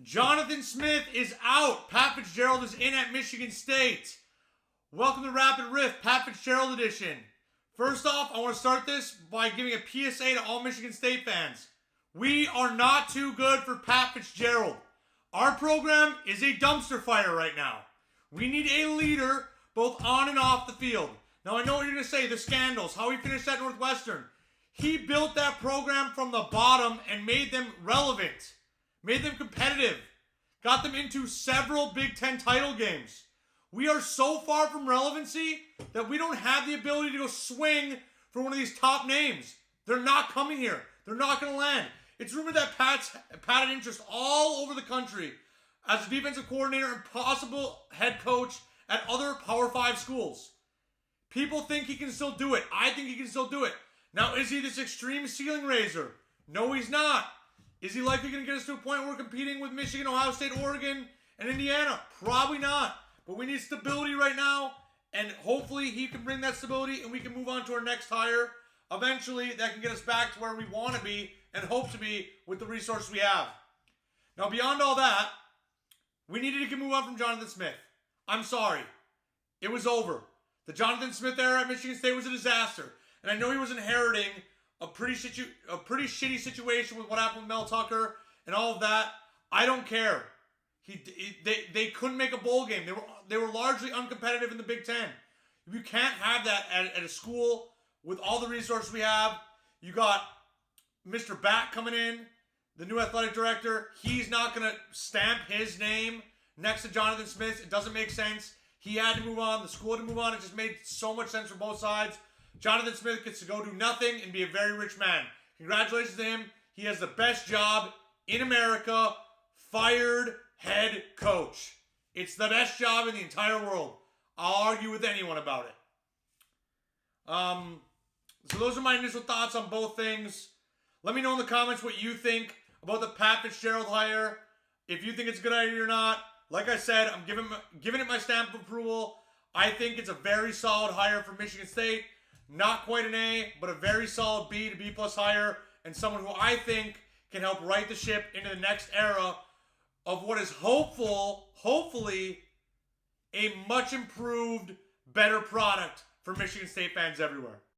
Jonathon Smith is out. Pat Fitzgerald is in at Michigan State. Welcome to Rapid Riff, Pat Fitzgerald edition. First off, I want to start this by giving a PSA to all Michigan State fans. We are not too good for Pat Fitzgerald. Our program is a dumpster fire right now. We need a leader both on and off the field. Now, I know what you're going to say, the scandals, how he finished at Northwestern. He built that program from the bottom and made them relevant, made them competitive, got them into several Big Ten title games. We are so far from relevancy that we don't have the ability to go swing for one of these top names. They're not coming here. They're not going to land. It's rumored that Pat had interest all over the country as a defensive coordinator and possible head coach at other Power 5 schools. People think he can still do it. I think he can still do it. Now, is he this extreme ceiling raiser? No, he's not. Is he likely going to get us to a point where we're competing with Michigan, Ohio State, Oregon, and Indiana? Probably not. But we need stability right now, and hopefully he can bring that stability and we can move on to our next hire. Eventually, that can get us back to where we want to be and hope to be with the resources we have. Now, beyond all that, we needed to move on from Jonathon Smith. I'm sorry. It was over. The Jonathon Smith era at Michigan State was a disaster. And I know he was inheriting a pretty shitty situation with what happened with Mel Tucker and all of that. I don't care. They couldn't make a bowl game. They were largely uncompetitive in the Big Ten. You can't have that at a school with all the resources we have. You got Mr. Batt coming in, the new athletic director. He's not going to stamp his name next to Jonathon Smith. It doesn't make sense. He had to move on. The school had to move on. It just made so much sense for both sides. Jonathon Smith gets to go do nothing and be a very rich man. Congratulations to him. He has the best job in America. Fired head coach. It's the best job in the entire world. I'll argue with anyone about it. So those are my initial thoughts on both things. Let me know in the comments what you think about the Pat Fitzgerald hire. If you think it's a good idea or not. Like I said, I'm giving it my stamp of approval. I think it's a very solid hire for Michigan State. Not quite an A, but a very solid B to B plus hire. And someone who I think can help right the ship into the next era of what is hopefully, a much improved, better product for Michigan State fans everywhere.